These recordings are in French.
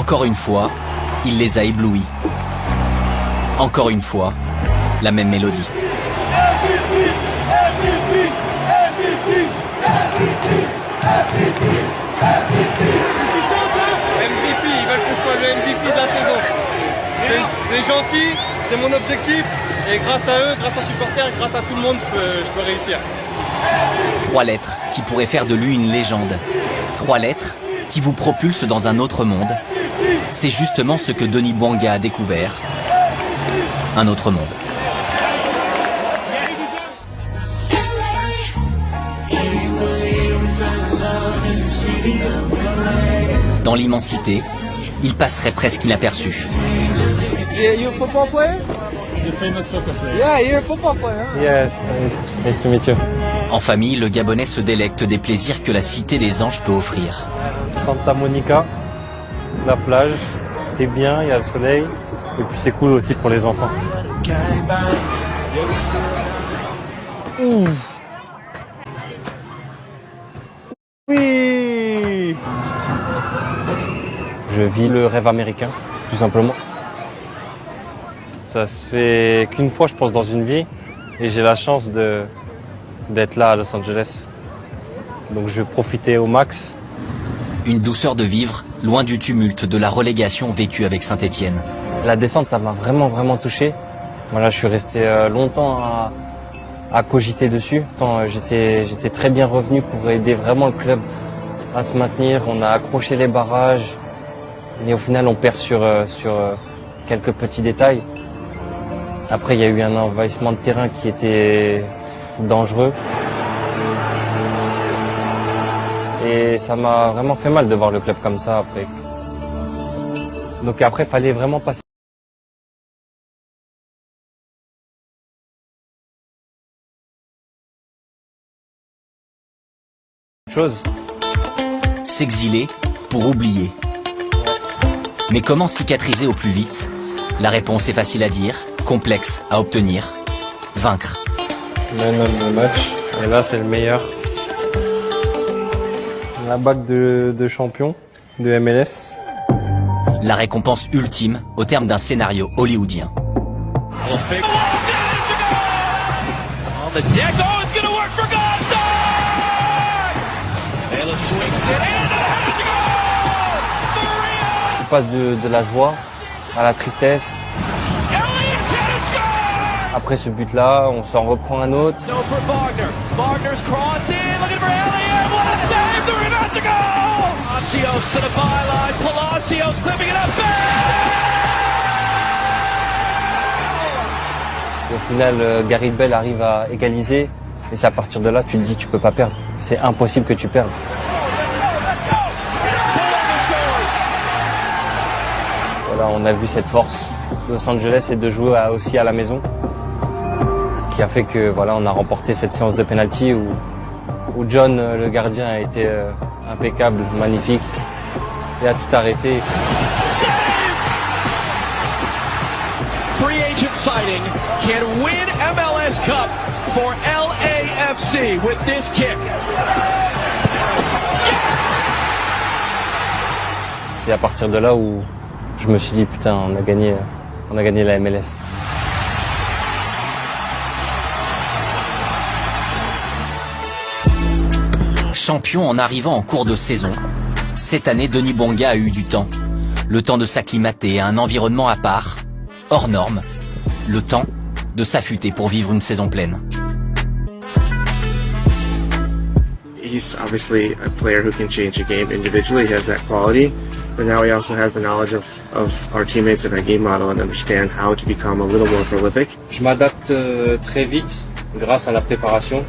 Encore une fois, il les a éblouis. Encore une fois, la même mélodie. MVP, ils veulent que je sois le MVP de la saison. C'est gentil, c'est mon objectif. Et grâce à eux, grâce aux supporters, grâce à tout le monde, je peux réussir. 3 lettres qui pourraient faire de lui une légende. 3 lettres qui vous propulsent dans un autre monde. C'est justement ce que Denis Bouanga a découvert. Un autre monde. Dans l'immensité, il passerait presque inaperçu. Yeah, you a football player? He's a famous soccer player. Yeah, you're a football player. Yes, nice to meet you. En famille, le Gabonais se délecte des plaisirs que la Cité des Anges peut offrir. Santa Monica, la plage, c'est bien, il y a le soleil, et puis c'est cool aussi pour les enfants. Ouh. Oui. Je vis le rêve américain, tout simplement. Ça se fait qu'une fois, je pense, dans une vie, et j'ai la chance d'être là à Los Angeles. Donc je vais profiter au max. Une douceur de vivre, loin du tumulte de la relégation vécue avec Saint-Étienne. La descente, ça m'a vraiment touché. Voilà, je suis resté longtemps à cogiter dessus. J'étais très bien revenu pour aider vraiment le club à se maintenir. On a accroché les barrages, mais au final, on perd sur quelques petits détails. Après, il y a eu un envahissement de terrain qui était dangereux. Et ça m'a vraiment fait mal de voir le club comme ça après. Donc après, il fallait vraiment passer. Chose. S'exiler pour oublier. Mais comment cicatriser au plus vite? La réponse est facile à dire, complexe à obtenir. Vaincre. Man of the match. Et là, c'est le meilleur. La bague de champion de MLS. La récompense ultime au terme d'un scénario hollywoodien. Tu passes de la joie à la tristesse. Après ce but-là, on s'en reprend un autre. Au final, Gareth Bale arrive à égaliser. Et c'est à partir de là, tu te dis tu peux pas perdre. C'est impossible que tu perdes. Voilà, on a vu cette force de Los Angeles et de jouer aussi à la maison, qui a fait que voilà, on a remporté cette séance de penalty où John, le gardien, a été impeccable, magnifique. Il a tout arrêté. Free agent signing can win MLS Cup for LAFC with this kick. Yes! C'est à partir de là où je me suis dit putain, on a gagné la MLS. Champion en arrivant en cours de saison, cette année Denis Bouanga a eu du temps. Le temps de s'acclimater à un environnement à part, hors norme. Le temps de s'affûter pour vivre une saison pleine. He's obviously a player who can change a game individually. He has that quality. But now he also has the knowledge of our teammates and our game model and understand how to become a little more prolific. Je m'adapte très vite grâce à la préparation.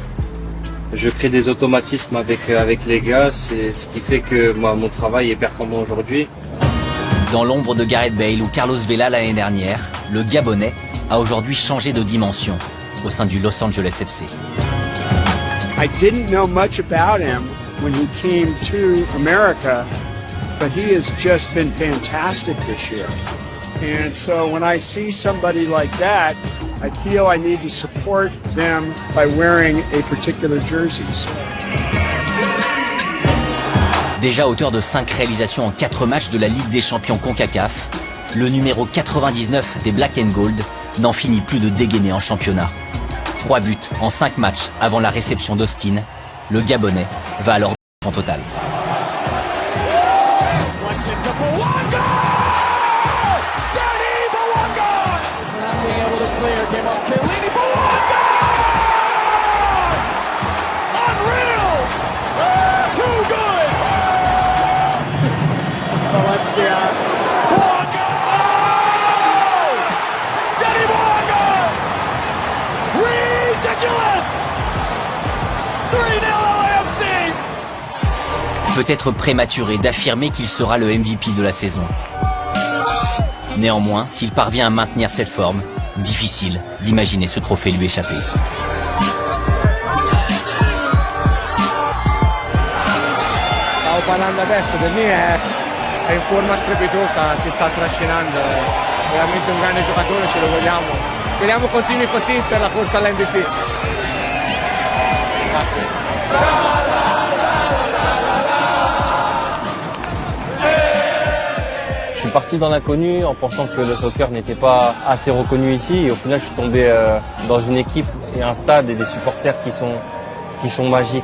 Je crée des automatismes avec les gars, c'est ce qui fait que mon travail est performant aujourd'hui. Dans l'ombre de Gareth Bale ou Carlos Vela l'année dernière, le Gabonais a aujourd'hui changé de dimension au sein du Los Angeles FC. I didn't know much about him when he came to America, but he has just been fantastic this year. And so when I see somebody like that, I feel I need to support them by wearing a particular jerseys. Déjà auteur de 5 réalisations en 4 matchs de la Ligue des Champions CONCACAF, le numéro 99 des Black and Gold n'en finit plus de dégainer en championnat. 3 buts en 5 matchs avant la réception d'Austin, le Gabonais va alors en total. Peut-être prématuré d'affirmer qu'il sera le MVP de la saison. Néanmoins, s'il parvient à maintenir cette forme, difficile d'imaginer ce trophée lui échapper. Stavo parlando adesso, per me è in forma strepitosa, si sta trascinando, è veramente un grande giocatore, ce lo vogliamo. Speriamo continui così per la corsa all'MVP. Grazie. Je suis parti dans l'inconnu en pensant que le soccer n'était pas assez reconnu ici et au final je suis tombé dans une équipe et un stade et des supporters qui sont magiques.